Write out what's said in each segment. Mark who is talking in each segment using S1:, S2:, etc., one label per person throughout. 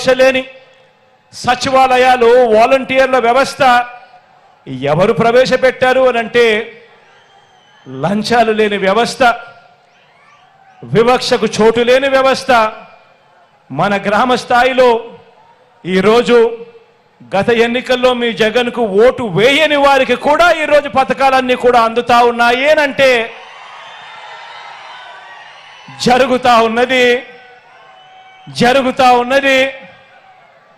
S1: వివక్ష లేని సచివాలయాలు, వాలంటీర్ల వ్యవస్థ ఎవరు ప్రవేశపెట్టారు అనంటే లంచాలు లేని వ్యవస్థ, వివక్షకు చోటు లేని వ్యవస్థ మన గ్రామ స్థాయిలో ఈరోజు గత ఎన్నికల్లో మీ జగన్కు ఓటు వేయని వారికి కూడా ఈరోజు పథకాలన్నీ కూడా అందుతా ఉన్నాయి అంటే జరుగుతా ఉన్నది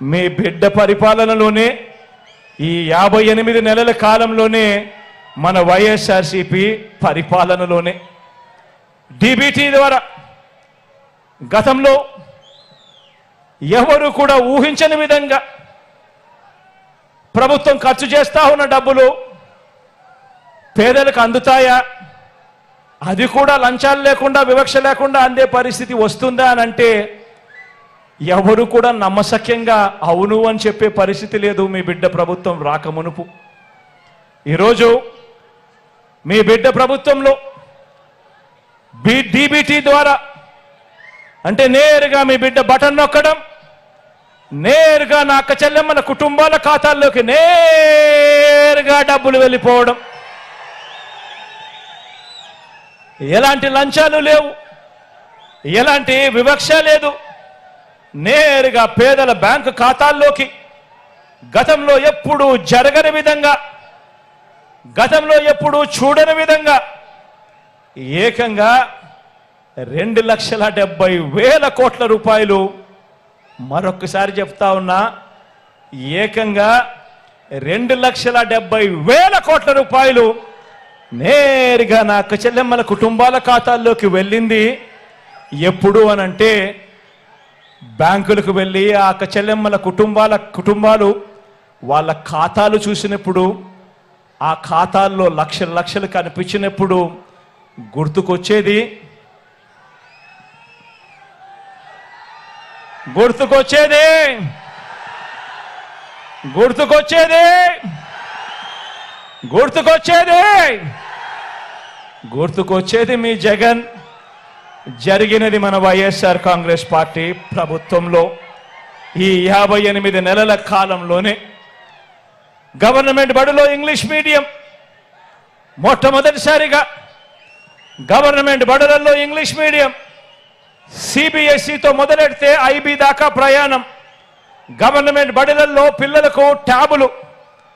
S1: మీ బిడ్డ పరిపాలనలోనే, ఈ 58 నెలల కాలంలోనే, మన వైఎస్ఆర్సీపీ పరిపాలనలోనే. డీబీటీ ద్వారా గతంలో ఎవరు కూడా ఊహించని విధంగా ప్రభుత్వం ఖర్చు చేస్తా ఉన్న డబ్బులు పేదలకు అందుతాయా, అది కూడా లంచాలు లేకుండా, వివక్ష లేకుండా అందే పరిస్థితి వస్తుందా అని అంటే ఎవరు కూడా నమ్మశక్యంగా అవును అని చెప్పే పరిస్థితి లేదు మీ బిడ్డ ప్రభుత్వం రాకమునుపు. ఈరోజు మీ బిడ్డ ప్రభుత్వంలో డీబీటీ ద్వారా అంటే నేరుగా మీ బిడ్డ బటన్ నొక్కడం, నేరుగా నా అక్క చెల్లెమ్మల కుటుంబాల ఖాతాల్లోకి నేరుగా డబ్బులు వెళ్ళిపోవడం, ఎలాంటి లంచాలు లేవు, ఎలాంటి వివక్ష లేదు, నేరుగా పేదల బ్యాంకు ఖాతాల్లోకి గతంలో ఎప్పుడూ జరగని విధంగా, గతంలో ఎప్పుడూ చూడని విధంగా ఏకంగా 2,70,000 కోట్ల రూపాయలు, మరొక్కసారి చెప్తా ఉన్నా, ఏకంగా 2,70,000 కోట్ల రూపాయలు నేరుగా నా అక్క చెల్లెమ్మల కుటుంబాల ఖాతాల్లోకి వెళ్ళింది. ఎప్పుడు అనంటే బ్యాంకులకు వెళ్ళి ఆ అక్క చెల్లెమ్మల కుటుంబాలు వాళ్ళ ఖాతాలు చూసినప్పుడు, ఆ ఖాతాల్లో లక్షలు కనిపించినప్పుడు గుర్తుకొచ్చేది మీ జగన్. జరిగినది మన వైఎస్ఆర్ కాంగ్రెస్ పార్టీ ప్రభుత్వంలో ఈ 58 నెలల కాలంలోనే. గవర్నమెంట్ బడిలో ఇంగ్లీష్ మీడియం మొట్టమొదటిసారిగా, గవర్నమెంట్ బడులలో ఇంగ్లీష్ మీడియం సిబిఎస్ఈతో మొదలెడితే ఐబీ దాకా ప్రయాణం. గవర్నమెంట్ బడులలో పిల్లలకు ట్యాబులు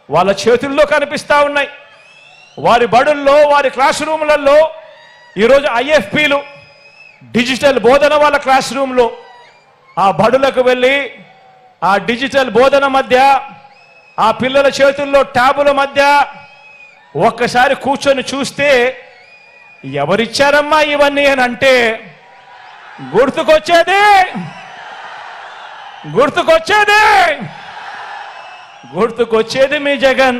S1: వాళ్ళ చేతుల్లో కనిపిస్తా ఉన్నాయి. వారి బడుల్లో, వారి క్లాస్ రూములలో ఈరోజు ఐఎఫ్పీలు, డిజిటల్ బోధన వాళ్ళ క్లాస్ రూమ్లో. ఆ బడులకు వెళ్ళి ఆ డిజిటల్ బోధన మధ్య, ఆ పిల్లల చేతుల్లో ట్యాబుల మధ్య ఒక్కసారి కూర్చొని చూస్తే ఎవరిచ్చారమ్మా ఇవన్నీ అని అంటే గుర్తుకొచ్చేది మీ జగన్.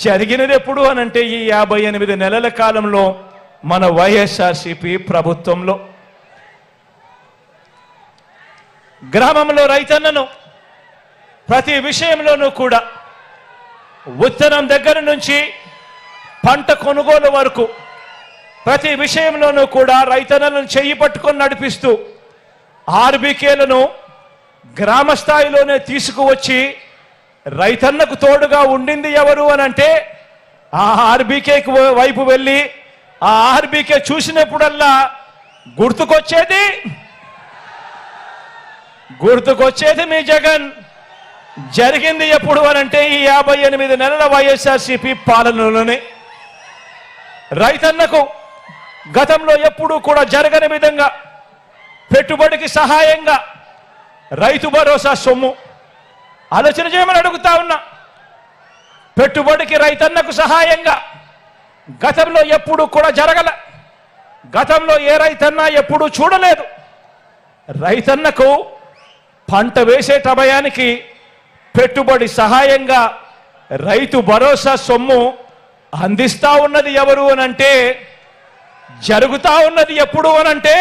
S1: జరిగినది ఎప్పుడు అనంటే ఈ 58 నెలల కాలంలో మన వైఎస్ఆర్సీపీ ప్రభుత్వంలో. గ్రామంలో రైతన్నను ప్రతి విషయంలోనూ కూడా, విత్తనం దగ్గర నుంచి పంట కొనుగోలు వరకు ప్రతి విషయంలోనూ కూడా రైతన్నలను చెయ్యి పట్టుకొని నడిపిస్తూ ఆర్బీకేలను గ్రామ స్థాయిలోనే తీసుకువచ్చి రైతన్నకు తోడుగా ఉండింది ఎవరు అనంటే ఆ ఆర్బీకే వైపు వెళ్ళి ఆ ఆర్బీకే చూసినప్పుడల్లా గుర్తుకొచ్చేది మీ జగన్. జరిగింది ఎప్పుడు అనంటే ఈ 58 నెలల వైఎస్ఆర్సీపీ పాలనలోనే. రైతన్నకు గతంలో ఎప్పుడూ కూడా జరగని విధంగా పెట్టుబడికి సహాయంగా రైతు భరోసా సొమ్ము ఆలోచన చేయమని అడుగుతా ఉన్నా. పెట్టుబడికి రైతన్నకు సహాయంగా గతంలో ఎప్పుడూ కూడా జరగల, గతంలో ఏ రైతన్నా ఎప్పుడూ చూడలేదు. రైతన్నకు పంట వేసే సమయానికి పెట్టుబడి సహాయంగా రైతు భరోసా సొమ్ము అందిస్తా ఉన్నది ఎవరు అనంటే, జరుగుతా ఉన్నది ఎప్పుడు అనంటే,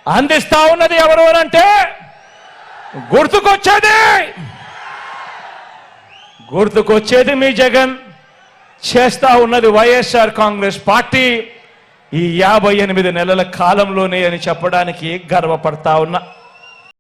S1: అందిస్తా ఉన్నది ఎవరు అనంటే గుర్తుకొచ్చేది మీ జగన్. చేస్తా ఉన్నది వైఎస్ఆర్ కాంగ్రెస్ పార్టీ. ఈ 58 నెలల కాలంలోనే అని చెప్పడానికి గర్వపడతా ఉన్నా.